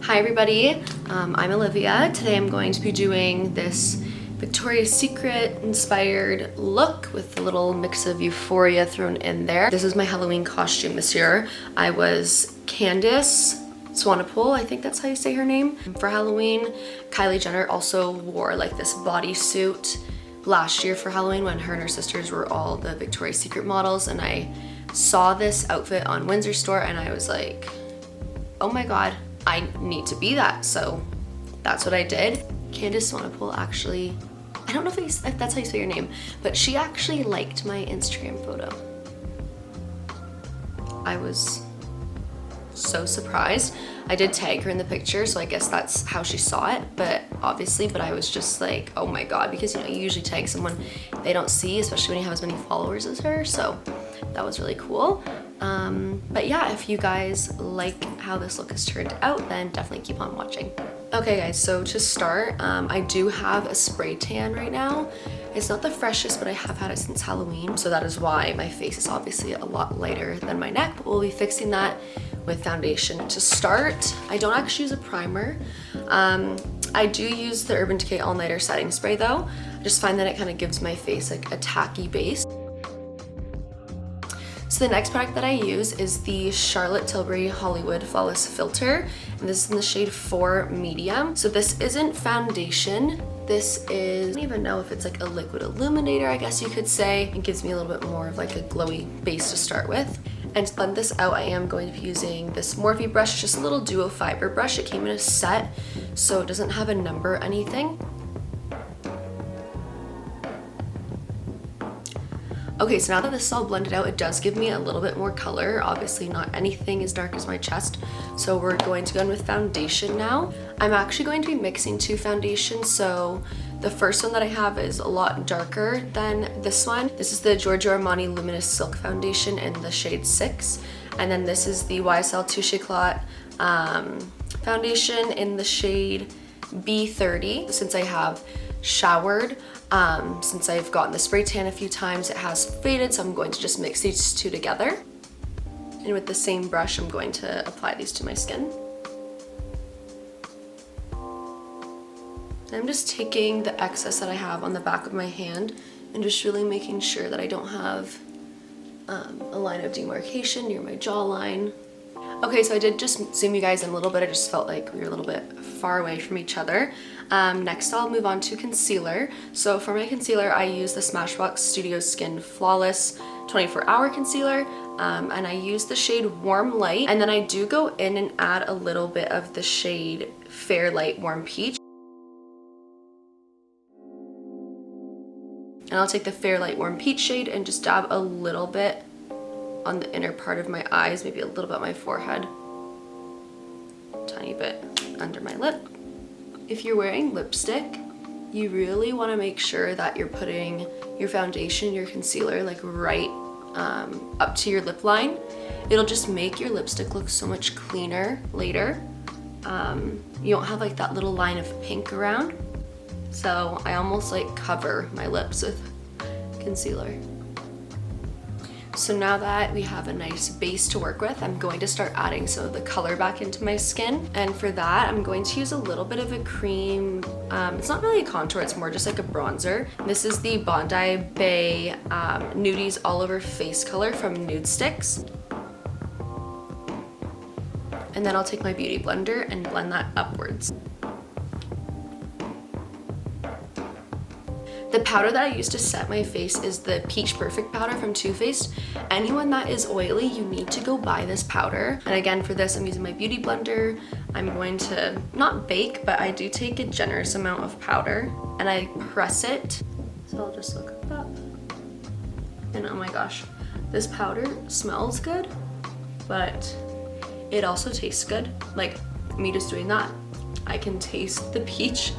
Hi everybody, I'm Olivia. Today I'm going to be doing this Victoria's Secret inspired look with a little mix of euphoria thrown in there. This is my Halloween costume this year. I was Candace Swavorski, I think that's how you say her name, for Halloween. Kylie Jenner also wore like this bodysuit last year for Halloween when her and her sisters were all the Victoria's Secret models, and I saw this outfit on Windsor store and I was like, oh my god, I need to be that. So that's what I did. Candace Swavorski actually, I don't know if that's how you say your name, but she actually liked my Instagram photo. I was so surprised. I did tag her in the picture, so I guess that's how she saw it, but I was just like, oh my god, because you know, you usually tag someone they don't see, especially when you have as many followers as her, so that was really cool. But yeah, if you guys like how this look has turned out, then definitely keep on watching. Okay guys, so to start, I do have a spray tan right now. It's not the freshest, but I have had it since Halloween, so that is why my face is obviously a lot lighter than my neck, but we'll be fixing that with foundation. To start, I don't actually use a primer. I do use the Urban Decay All Nighter setting spray though. I just find that it kind of gives my face like a tacky base. So the next product that I use is the Charlotte Tilbury Hollywood Flawless Filter, and this is in the shade 4 Medium. So this isn't foundation. This is, I don't even know if it's like a liquid illuminator, I guess you could say. It gives me a little bit more of like a glowy base to start with. And to blend this out, I am going to be using this Morphe brush, just a little duo fiber brush. It came in a set, so it doesn't have a number or anything. Okay, so now that this is all blended out, it does give me a little bit more color. Obviously not anything as dark as my chest. So we're going to go in with foundation now. I'm actually going to be mixing two foundations. So the first one that I have is a lot darker than this one. This is the Giorgio Armani Luminous Silk Foundation in the shade 6. And then this is the YSL Touche Eclat foundation in the shade B30. Since I have showered, since I've gotten the spray tan a few times, it has faded, so I'm going to just mix these two together. And with the same brush, I'm going to apply these to my skin. I'm just taking the excess that I have on the back of my hand and just really making sure that I don't have a line of demarcation near my jawline. Okay, so I did just zoom you guys in a little bit. I just felt like we were a little bit far away from each other. Next, I'll move on to concealer. So for my concealer, I use the Smashbox Studio Skin Flawless 24-Hour Concealer, and I use the shade Warm Light, and then I do go in and add a little bit of the shade Fair Light Warm Peach. And I'll take the Fair Light Warm Peach shade and just dab a little bit on the inner part of my eyes, maybe a little bit on my forehead, tiny bit under my lip. If you're wearing lipstick, you really want to make sure that you're putting your foundation, your concealer, like right up to your lip line. It'll just make your lipstick look so much cleaner later. You don't have like that little line of pink around. So I almost like cover my lips with concealer. So now that we have a nice base to work with, I'm going to start adding some of the color back into my skin. And for that, I'm going to use a little bit of a cream. It's not really a contour, it's more just like a bronzer. This is the Bondi Bay Nudies All Over Face color from Nudestixs. And then I'll take my beauty blender and blend that upwards. The powder that I use to set my face is the Peach Perfect powder from Too Faced. Anyone that is oily, you need to go buy this powder. And again, for this, I'm using my beauty blender. I'm going to not bake, but I do take a generous amount of powder and I press it. So I'll just look up. And oh my gosh, this powder smells good, but it also tastes good. Like me just doing that, I can taste the peach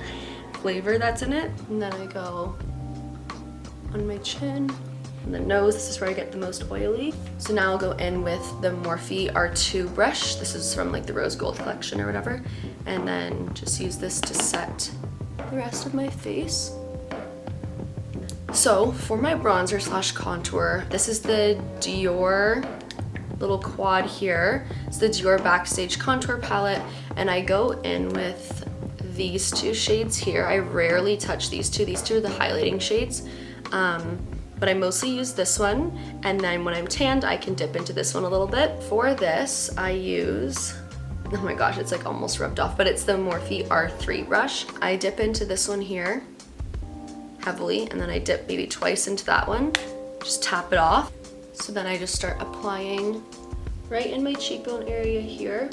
flavor that's in it. And then I go on my chin and the nose. This is where I get the most oily. So now I'll go in with the Morphe R2 brush. This is from like the Rose Gold collection or whatever. And then just use this to set the rest of my face. So for my bronzer slash contour, this is the Dior little quad here. It's the Dior Backstage Contour palette, and I go in with these two shades here. I rarely touch these two. These two are the highlighting shades, but I mostly use this one, and then when I'm tanned, I can dip into this one a little bit. For this, I use, oh my gosh, it's like almost rubbed off, but it's the Morphe R3 brush. I dip into this one here heavily, and then I dip maybe twice into that one. Just tap it off. So then I just start applying right in my cheekbone area here.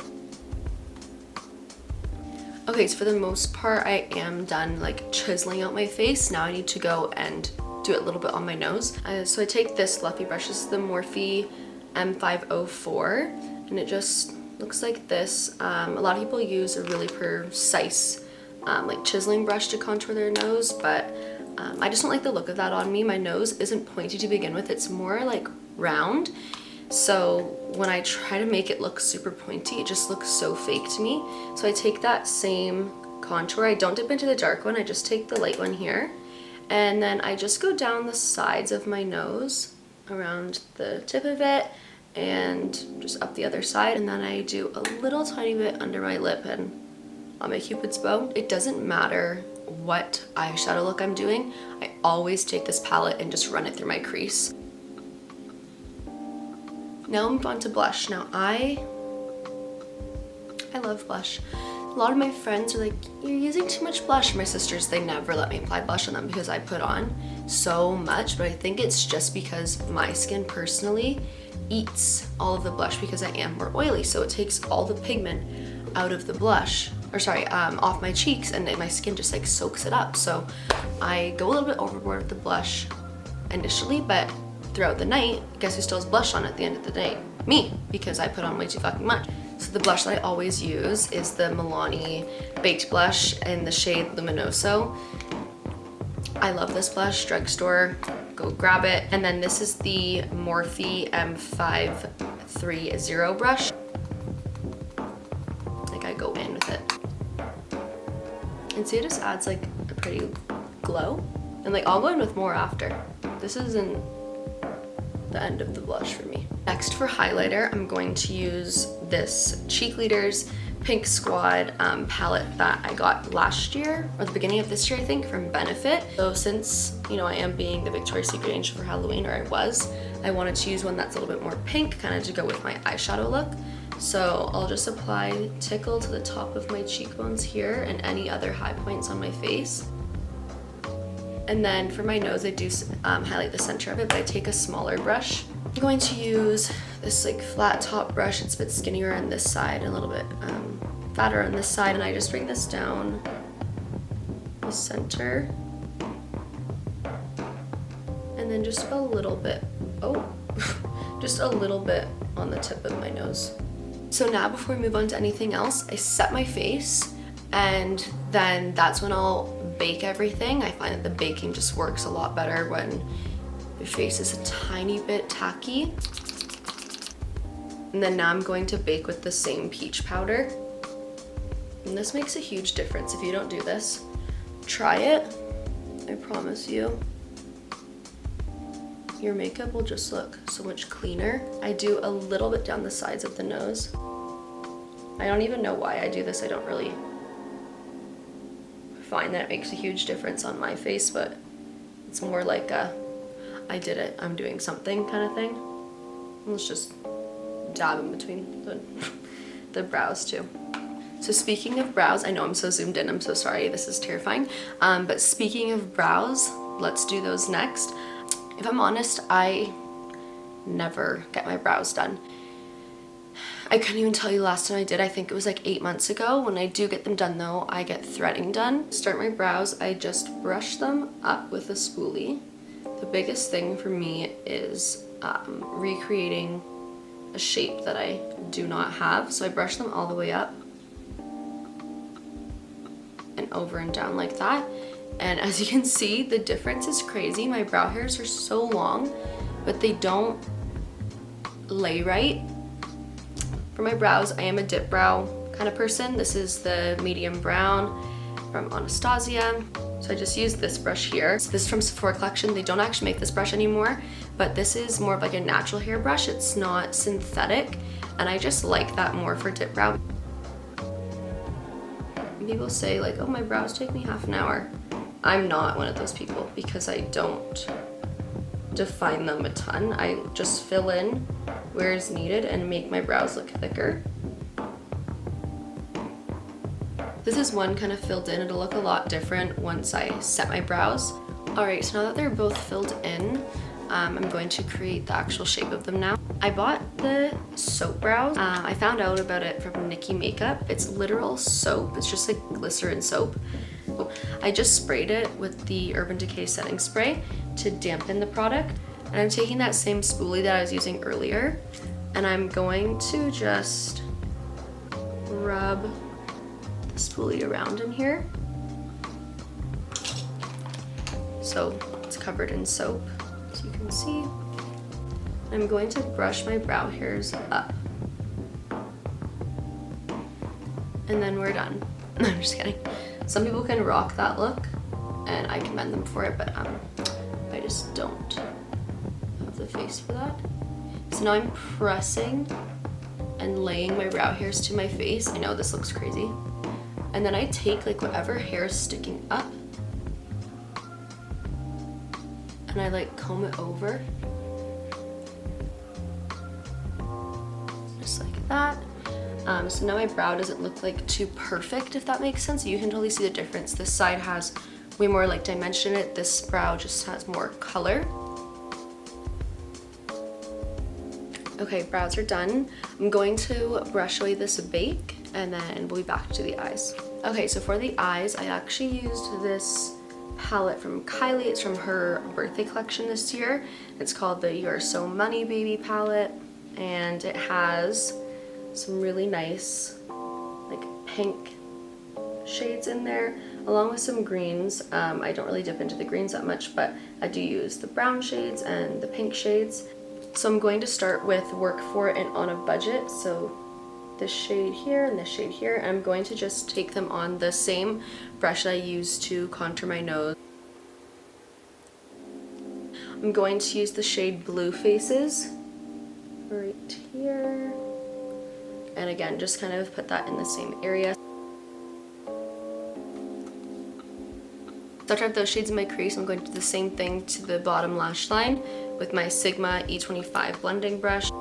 Okay, so for the most part, I am done like chiseling out my face. Now I need to go and do it a little bit on my nose. So I take this fluffy brush. This is the Morphe M504, and it just looks like this. A lot of people use a really precise like chiseling brush to contour their nose, but I just don't like the look of that on me. My nose isn't pointy to begin with. It's more like round. So when I try to make it look super pointy, it just looks so fake to me. So I take that same contour. I don't dip into the dark one. I just take the light one here. And then I just go down the sides of my nose, around the tip of it, and just up the other side. And then I do a little tiny bit under my lip and on my Cupid's bow. It doesn't matter what eyeshadow look I'm doing. I always take this palette and just run it through my crease. Now I'm on to blush. Now I love blush. A lot of my friends are like, you're using too much blush. My sisters, they never let me apply blush on them because I put on so much, but I think it's just because my skin personally eats all of the blush because I am more oily, so it takes all the pigment out of the blush, or sorry, off my cheeks, and my skin just like soaks it up. So I go a little bit overboard with the blush initially, but throughout the night, guess who still has blush on at the end of the day? Me, because I put on way too fucking much. So the blush that I always use is the Milani Baked Blush in the shade Luminoso. I love this blush, drugstore, go grab it. And then this is the Morphe M530 brush. Like I go in with it. And see, it just adds like a pretty glow. And like I'll go in with more after. This isn't the end of the blush for me. Next for highlighter, I'm going to use this Cheek Leaders Pink Squad palette that I got last year, or the beginning of this year, I think, from Benefit. So since, you know, I am being the Victoria's Secret angel for Halloween, or I wanted to use one that's a little bit more pink, kind of to go with my eyeshadow look. So I'll just apply Tickle to the top of my cheekbones here and any other high points on my face. And then for my nose, I do highlight the center of it, but I take a smaller brush. I'm going to use this like flat top brush. It's a bit skinnier on this side, and a little bit fatter on this side, and I just bring this down the center. And then just a little bit, just a little bit on the tip of my nose. So now before we move on to anything else, I set my face, and then that's when I'll bake everything. I find that the baking just works a lot better when your face is a tiny bit tacky. And then now I'm going to bake with the same peach powder. And this makes a huge difference. If you don't do this, try it. I promise you, your makeup will just look so much cleaner. I do a little bit down the sides of the nose. I don't even know why I do this. I don't really find that it makes a huge difference on my face, but it's more like a I did it, I'm doing something kind of thing. Let's just dab in between the brows too. So speaking of brows, I know I'm so zoomed in, I'm so sorry, this is terrifying. But speaking of brows, let's do those next. If I'm honest, I never get my brows done. I couldn't even tell you the last time I did. I think it was like 8 months ago. When I do get them done though, I get threading done. To start my brows, I just brush them up with a spoolie. The biggest thing for me is recreating a shape that I do not have. So I brush them all the way up and over and down like that. And as you can see, the difference is crazy. My brow hairs are so long, but they don't lay right. For my brows, I am a Dipbrow kind of person. This is the medium brown, from Anastasia. So I just used this brush here. So this is from Sehpora Collection. They don't actually make this brush anymore, but this is more of like a natural hair brush. It's not synthetic, and I just like that more for Dipbrow. People say like, oh, my brows take me half an hour. I'm not one of those people because I don't define them a ton. I just fill in where is needed and make my brows look thicker. This is one kind of filled in. It'll look a lot different once I set my brows. All right, so now that they're both filled in, I'm going to create the actual shape of them now. I bought the soap brows. I found out about it from Nikki Makeup. It's literal soap. It's just like glycerin soap. I just sprayed it with the Urban Decay setting spray to dampen the product. And I'm taking that same spoolie that I was using earlier, and I'm going to just rub the spoolie around in here. So it's covered in soap, as you can see. I'm going to brush my brow hairs up. And then we're done. No, I'm just kidding. Some people can rock that look, and I commend them for it, but I just don't have the face for that. So now I'm pressing and laying my brow hairs to my face. I know this looks crazy. And then I take like whatever hair is sticking up, and I like comb it over. Just like that. So now my brow doesn't look like too perfect, if that makes sense. You can totally see the difference. This side has way more like dimension in it. This brow just has more color. Okay, brows are done. I'm going to brush away this bake, and then we'll be back to the eyes. Okay, so for the eyes, I actually used this palette from Kylie. It's from her birthday collection this year. It's called the You're So Money Baby palette, and it has some really nice like pink shades in there, along with some greens. I don't really dip into the greens that much, but I do use the brown shades and the pink shades. So I'm going to start with Work For It and On a Budget. So this shade here and this shade here. I'm going to just take them on the same brush that I used to contour my nose. I'm going to use the shade Blue Faces right here. And again, just kind of put that in the same area. So after I have those shades in my crease, I'm going to do the same thing to the bottom lash line with my Sigma E25 blending brush.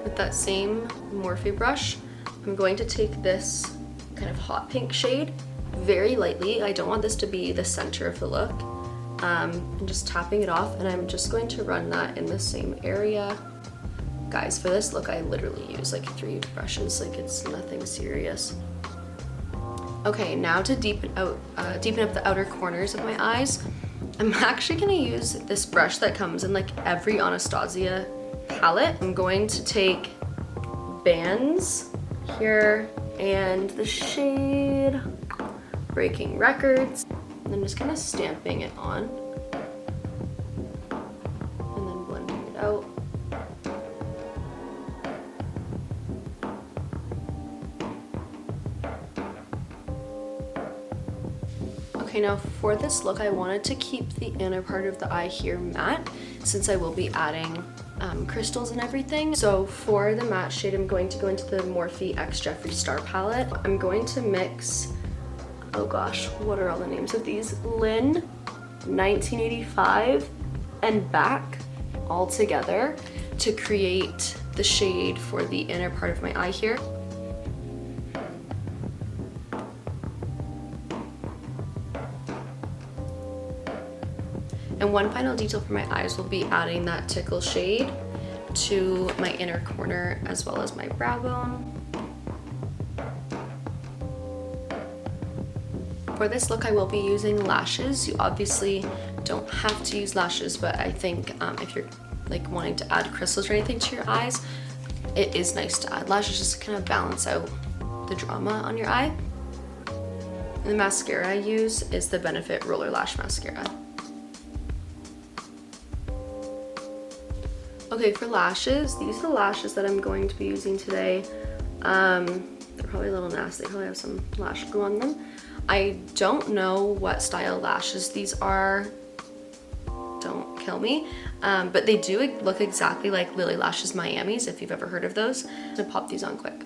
With that same Morphe brush, I'm going to take this kind of hot pink shade very lightly. I don't want this to be the center of the look. I'm just tapping it off, and I'm just going to run that in the same area. Guys, for this look, I literally use like 3 brushes, like it's nothing serious. Okay, now to deepen up the outer corners of my eyes, I'm actually gonna use this brush that comes in like every Anastasia palette. I'm going to take Bands here and the shade Breaking Records, and I'm just kind of stamping it on and then blending it out. Okay, now for this look, I wanted to keep the inner part of the eye here matte, since I will be adding crystals and everything. So for the matte shade, I'm going to go into the Morphe X Jeffree Star palette. I'm going to mix, oh gosh, what are all the names of these? Lynn, 1985, and Back all together to create the shade for the inner part of my eye here. And one final detail for my eyes will be adding that Tickle shade to my inner corner as well as my brow bone. For this look, I will be using lashes. You obviously don't have to use lashes, but I think if you're like wanting to add crystals or anything to your eyes, it is nice to add lashes just to kind of balance out the drama on your eye. And the mascara I use is the Benefit Roller Lash mascara. Okay, for lashes, these are the lashes that I'm going to be using today. They're probably a little nasty. They probably have some lash glue on them. I don't know what style lashes these are. Don't kill me. But they do look exactly like Lilly Lashes Miami's, if you've ever heard of those. I'm gonna pop these on quick.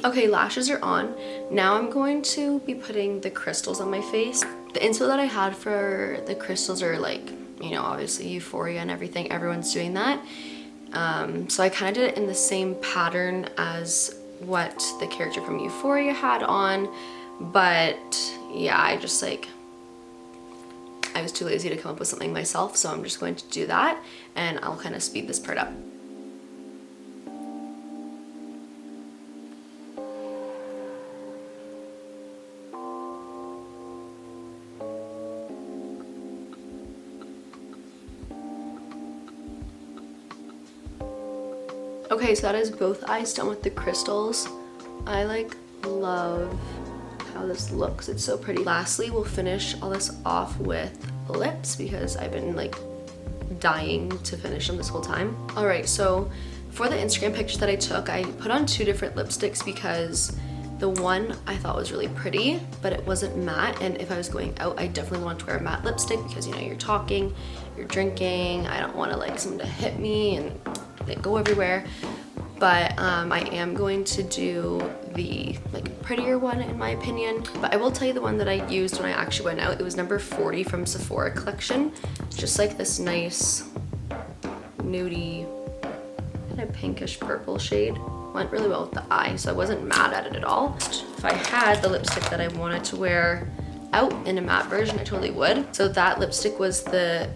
Okay, lashes are on. Now I'm going to be putting the crystals on my face. The inspo that I had for the crystals are like, you know, obviously Euphoria and everything. Everyone's doing that. So I kind of did it in the same pattern as what the character from Euphoria had on. But yeah, I was too lazy to come up with something myself, so I'm just going to do that, and I'll kind of speed this part up. Okay, so that is both eyes done with the crystals. I like love how this looks. It's so pretty. Lastly, we'll finish all this off with lips because I've been like dying to finish them this whole time. All right, so for the Instagram picture that I took, I put on 2 different lipsticks because the one I thought was really pretty, but it wasn't matte, and if I was going out, I definitely want to wear a matte lipstick because, you know, you're talking, you're drinking, I don't want to like someone to hit me and it go everywhere. But I am going to do the like prettier one in my opinion. But I will tell you the one that I used when I actually went out. It was number 40 from Sehpora Collection. Just like this nice nudie kind of pinkish purple shade. Went really well with the eye, so I wasn't mad at it at all. If I had the lipstick that I wanted to wear out in a matte version, I totally would. So that lipstick was the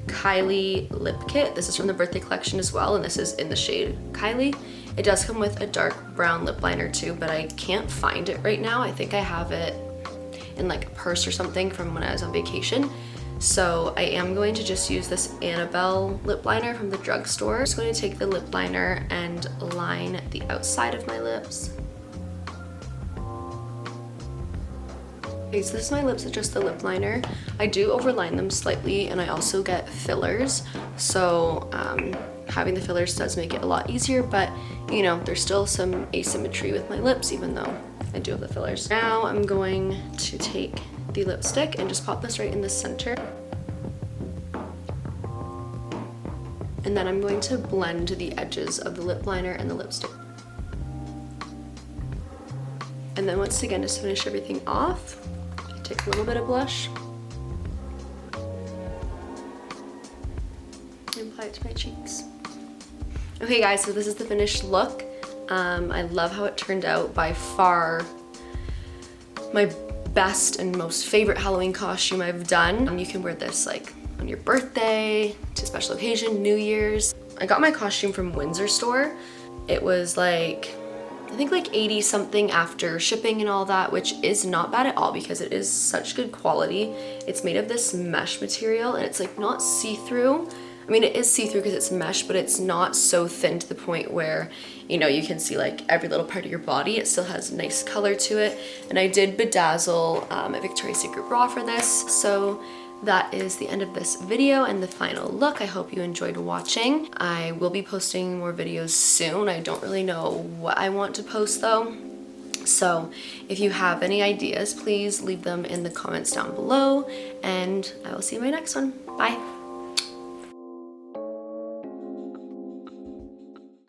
Kylie lip kit. This is from the birthday collection as well, and this is in the shade Kylie. It does come with a dark brown lip liner too, but I can't find it right now. I think I have it in like a purse or something from when I was on vacation. So I am going to just use this Annabelle lip liner from the drugstore. I'm just going to take the lip liner and line the outside of my lips. Okay, so this is my lips with just the lip liner. I do overline them slightly, and I also get fillers. So having the fillers does make it a lot easier, but you know, there's still some asymmetry with my lips even though I do have the fillers. Now I'm going to take the lipstick and just pop this right in the center. And then I'm going to blend the edges of the lip liner and the lipstick. And then once again, just to finish everything off, take a little bit of blush and apply it to my cheeks. Okay guys, so this is the finished look. I love how it turned out. By far my best and most favorite Halloween costume I've done. You can wear this like on your birthday, to a special occasion, New Year's. I got my costume from Windsor store. It was like, I think like 80 something after shipping and all that, which is not bad at all because it is such good quality. It's made of this mesh material and it's like not see-through. I mean, it is see-through because it's mesh, but it's not so thin to the point where, you know, you can see like every little part of your body. It still has nice color to it. And I did bedazzle a Victoria's Secret bra for this. So that is the end of this video and the final look. I hope you enjoyed watching. I will be posting more videos soon. I don't really know what I want to post though. So if you have any ideas, please leave them in the comments down below, and I will see you in my next one. Bye.